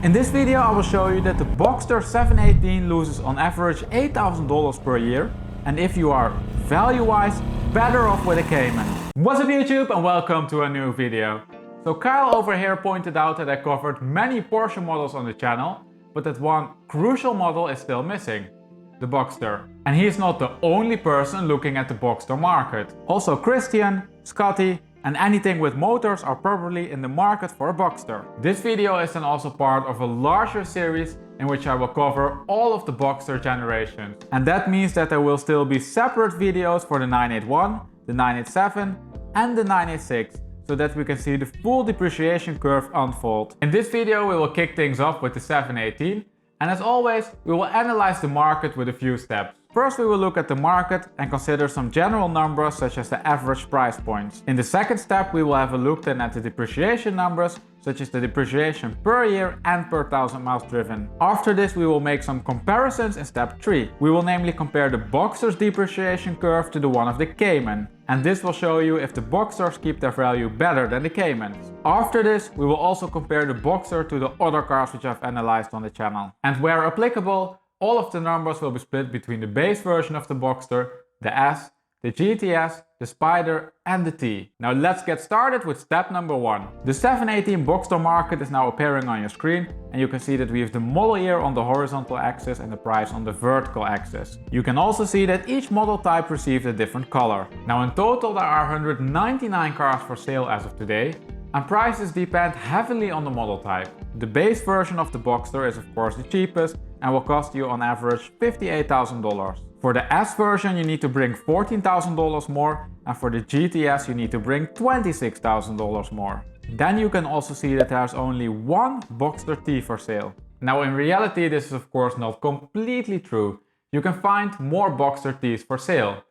In this video I will show you that the Boxster 718 loses on average $8,000 per year, and if you are value-wise better off with a Cayman. What's up YouTube and welcome to a new video. So Kyle over here pointed out that I covered many Porsche models on the channel, but that one crucial model is still missing. The Boxster. And he's not the only person looking at the Boxster market. Also Christian, Scotty and anything with motors are probably in the market for a Boxster. This video is then also part of a larger series in which I will cover all of the Boxster generations. And that means that there will still be separate videos for the 981, the 987 and the 986, so that we can see the full depreciation curve unfold. In this video we will kick things off with the 718. And as always, we will analyze the market with a few steps. First we will look at the market and consider some general numbers such as the average price points. In the second step we will have a look then at the depreciation numbers such as the depreciation per year and per 1,000 miles driven. After this we will make some comparisons in step 3. We will namely compare the Boxster's depreciation curve to the one of the Cayman. And this will show you if the Boxsters keep their value better than the Caymans. After this we will also compare the Boxster to the other cars which I've analyzed on the channel. And where applicable, all of the numbers will be split between the base version of the Boxster, the S, the GTS, the Spyder and the T. Now let's get started with step number 1. The 718 Boxster market is now appearing on your screen, and you can see that we have the model year on the horizontal axis and the price on the vertical axis. You can also see that each model type received a different color. Now in total there are 199 cars for sale as of today, and prices depend heavily on the model type. The base version of the Boxster is of course the cheapest and will cost you on average $58,000. For the S version you need to bring $14,000 more, and for the GTS you need to bring $26,000 more. Then you can also see that there's only one Boxster T for sale. Now in reality this is of course not completely true. You can find more Boxster Ts for sale.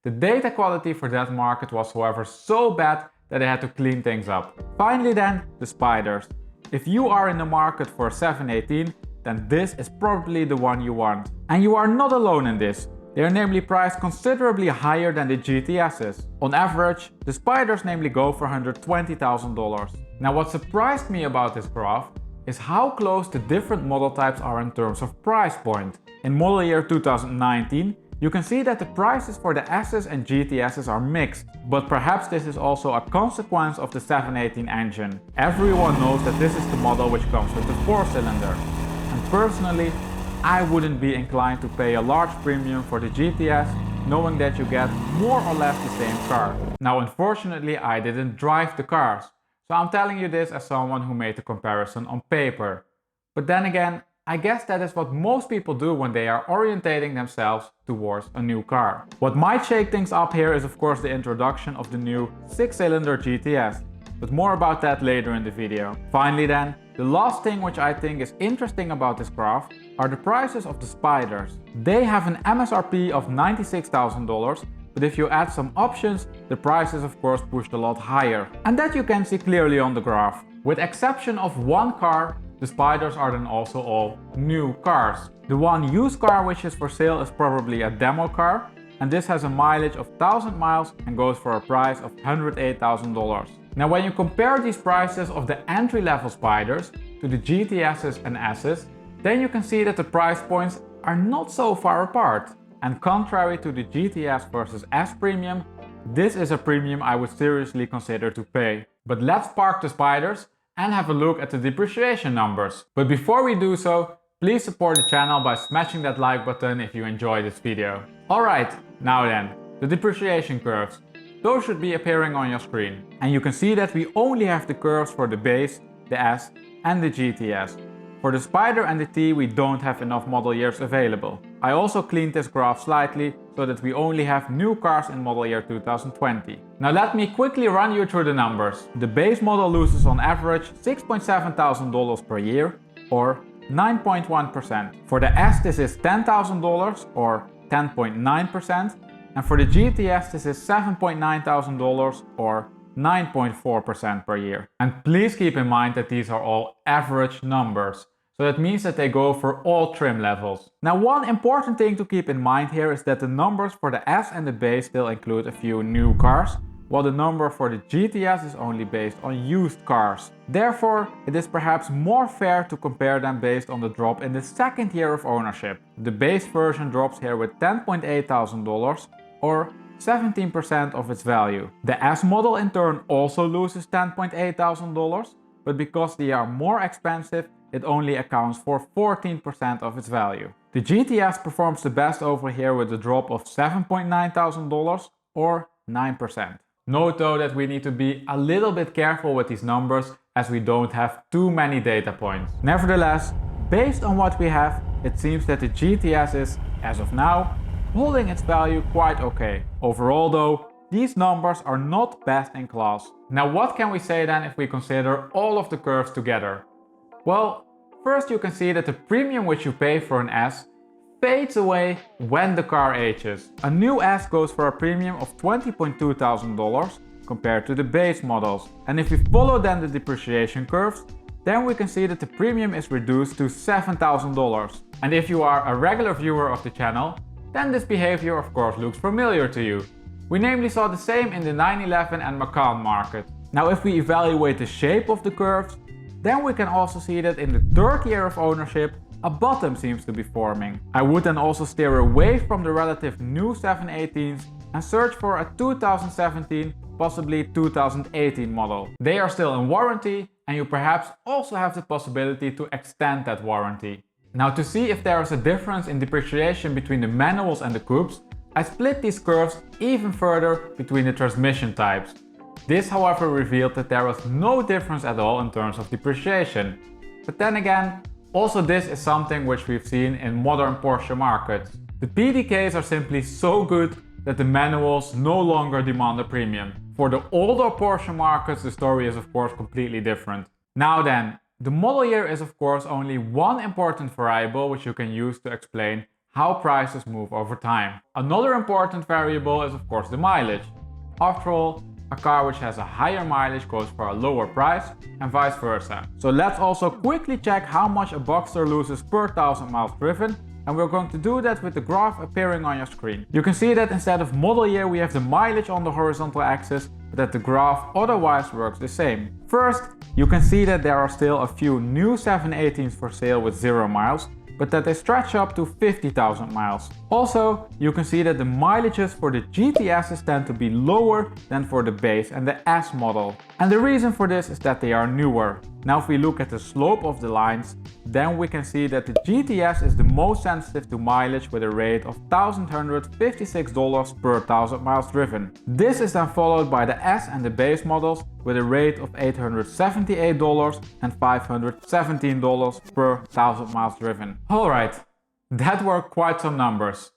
The data quality for that market was however so bad that I had to clean things up. Finally then, the Spyders. If you are in the market for a 718, then this is probably the one you want. And you are not alone in this. They are namely priced considerably higher than the GTS's. On average, the Spyders namely go for $120,000. Now what surprised me about this graph is how close the different model types are in terms of price point. In model year 2019, you can see that the prices for the S's and GTS's are mixed, but perhaps this is also a consequence of the 718 engine. Everyone knows that this is the model which comes with the 4-cylinder. And personally, I wouldn't be inclined to pay a large premium for the GTS, knowing that you get more or less the same car. Now unfortunately I didn't drive the cars, so I'm telling you this as someone who made the comparison on paper. But then again, I guess that is what most people do when they are orientating themselves towards a new car. What might shake things up here is of course the introduction of the new 6-cylinder GTS, but more about that later in the video. Finally then, the last thing which I think is interesting about this graph are the prices of the Spyders. They have an MSRP of $96,000, but if you add some options, the prices of course pushed a lot higher. And that you can see clearly on the graph. With exception of one car, the Spyders are then also all new cars. The one used car which is for sale is probably a demo car, and this has a mileage of 1,000 miles and goes for a price of $108,000. Now when you compare these prices of the entry-level Spyders to the GTS's and S's, then you can see that the price points are not so far apart. And contrary to the GTS versus S premium, this is a premium I would seriously consider to pay. But let's park the Spyders and have a look at the depreciation numbers. But before we do so, please support the channel by smashing that like button if you enjoy this video. Alright, now then, the depreciation curves. Those should be appearing on your screen. And you can see that we only have the curves for the base, the S and the GTS. For the Spyder and the T we don't have enough model years available. I also cleaned this graph slightly so that we only have new cars in model year 2020. Now let me quickly run you through the numbers. The base model loses on average $6,700 per year or 9.1%. For the S this is $10,000 or 10.9%, and for the GTS this is $7,900 or 9.4% per year. And please keep in mind that these are all average numbers. So that means that they go for all trim levels. Now one important thing to keep in mind here is that the numbers for the S and the base still include a few new cars, while the number for the GTS is only based on used cars. Therefore, it is perhaps more fair to compare them based on the drop in the second year of ownership. The base version drops here with $10.8 thousand or 17% of its value. The S model in turn also loses $10.8 thousand, but because they are more expensive, it only accounts for 14% of its value. The GTS performs the best over here with a drop of $7.9 thousand or 9%. Note though that we need to be a little bit careful with these numbers as we don't have too many data points. Nevertheless, based on what we have, it seems that the GTS is, as of now, holding its value quite okay. Overall though, these numbers are not best in class. Now what can we say then if we consider all of the curves together? Well, first you can see that the premium which you pay for an S fades away when the car ages. A new S goes for a premium of $20.2 thousand compared to the base models. And if we follow then the depreciation curves, then we can see that the premium is reduced to $7,000. And if you are a regular viewer of the channel, then this behavior of course looks familiar to you. We namely saw the same in the 911 and Macan market. Now if we evaluate the shape of the curves, then we can also see that in the third year of ownership, a bottom seems to be forming. I would then also steer away from the relative new 718s and search for a 2017, possibly 2018 model. They are still in warranty and you perhaps also have the possibility to extend that warranty. Now to see if there is a difference in depreciation between the manuals and the coupes, I split these curves even further between the transmission types. This however revealed that there was no difference at all in terms of depreciation. But then again, also this is something which we've seen in modern Porsche markets. The PDKs are simply so good that the manuals no longer demand a premium. For the older Porsche markets, the story is of course completely different. Now then, the model year is of course only one important variable which you can use to explain how prices move over time. Another important variable is of course the mileage. After all, a car which has a higher mileage goes for a lower price and vice versa. So let's also quickly check how much a Boxster loses per 1000 miles driven, and we're going to do that with the graph appearing on your screen. You can see that instead of model year we have the mileage on the horizontal axis, but that the graph otherwise works the same. First, you can see that there are still a few new 718s for sale with 0 miles, but that they stretch up to 50,000 miles. Also, you can see that the mileages for the GTSs tend to be lower than for the base and the S model. And the reason for this is that they are newer. Now if we look at the slope of the lines, then we can see that the GTS is the most sensitive to mileage with a rate of $1,156 per 1000 miles driven. This is then followed by the S and the base models with a rate of $878 and $517 per 1000 miles driven. Alright, that were quite some numbers.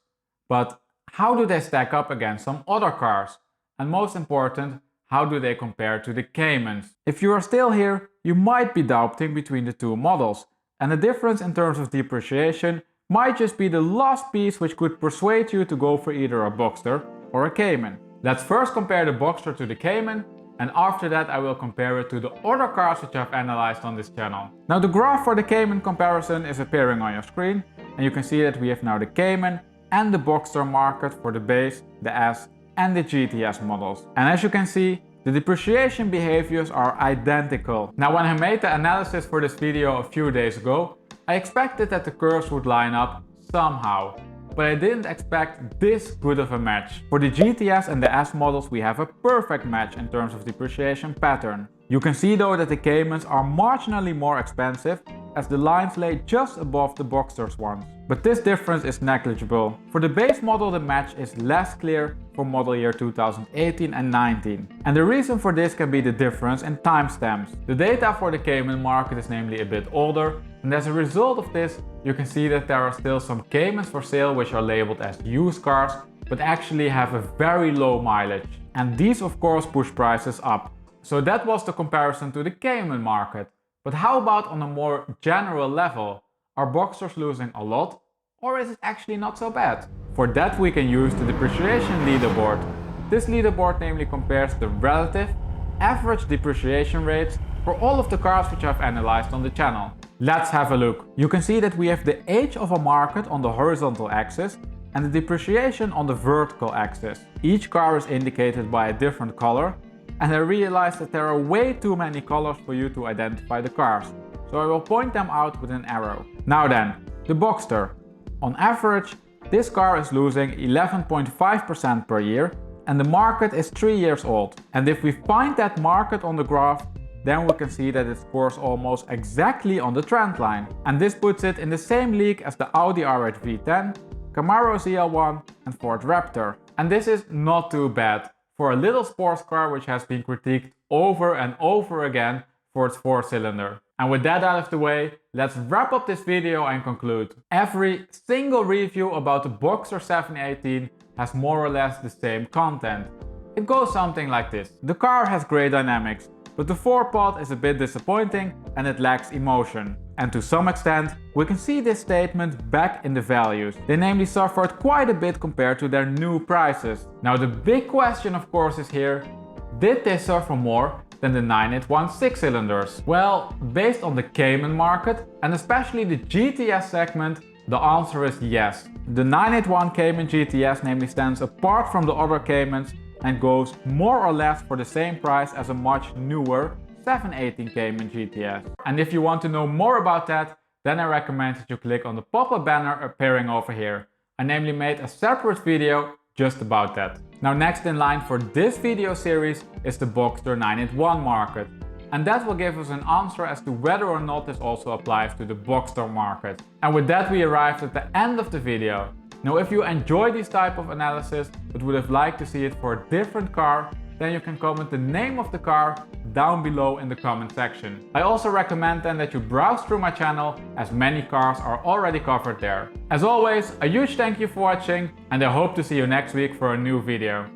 But how do they stack up against some other cars? And most important, how do they compare to the Caymans? If you are still here, you might be doubting between the two models, and the difference in terms of depreciation might just be the last piece which could persuade you to go for either a Boxster or a Cayman. Let's first compare the Boxster to the Cayman, and after that I will compare it to the other cars which I've analyzed on this channel. Now the graph for the Cayman comparison is appearing on your screen, and you can see that we have now the Cayman and the Boxster market for the base, the S and the GTS models. And as you can see, the depreciation behaviors are identical. Now when I made the analysis for this video a few days ago, I expected that the curves would line up somehow, but I didn't expect this good of a match. For the GTS and the S models we have a perfect match in terms of depreciation pattern. You can see though that the Caymans are marginally more expensive as the lines lay just above the Boxster's ones. But this difference is negligible. For the base model the match is less clear for model year 2018 and 19. And the reason for this can be the difference in timestamps. The data for the Cayman market is namely a bit older, and as a result of this you can see that there are still some Caymans for sale which are labeled as used cars but actually have a very low mileage. And these of course push prices up. So that was the comparison to the Cayman market. But how about on a more general level? Are Boxsters losing a lot, or is it actually not so bad? For that we can use the depreciation leaderboard. This leaderboard namely compares the relative average depreciation rates for all of the cars which I've analyzed on the channel. Let's have a look. You can see that we have the age of a market on the horizontal axis and the depreciation on the vertical axis. Each car is indicated by a different color, and I realized that there are way too many colors for you to identify the cars, so I will point them out with an arrow. Now then, the Boxster. On average, this car is losing 11.5% per year, and the market is 3 years old. And if we find that market on the graph, then we can see that it scores almost exactly on the trend line. And this puts it in the same league as the Audi R8 V10, Camaro ZL1 and Ford Raptor. And this is not too bad for a little sports car which has been critiqued over and over again for its 4-cylinder. And with that out of the way, let's wrap up this video and conclude. Every single review about the Boxster 718 has more or less the same content. It goes something like this. The car has great dynamics, but the four-pod is a bit disappointing and it lacks emotion. And to some extent, we can see this statement back in the values. They namely suffered quite a bit compared to their new prices. Now the big question of course is here, did they suffer more than the 981 6-cylinders? Well, based on the Cayman market and especially the GTS segment, the answer is yes. The 981 Cayman GTS namely stands apart from the other Caymans and goes more or less for the same price as a much newer 718 Cayman GTS. And if you want to know more about that, then I recommend that you click on the pop-up banner appearing over here. I namely made a separate video just about that. Now next in line for this video series is the Boxster 981 market. And that will give us an answer as to whether or not this also applies to the Boxster market. And with that we arrived at the end of the video. Now if you enjoy this type of analysis but would have liked to see it for a different car, then you can comment the name of the car down below in the comment section. I also recommend then that you browse through my channel as many cars are already covered there. As always, a huge thank you for watching and I hope to see you next week for a new video.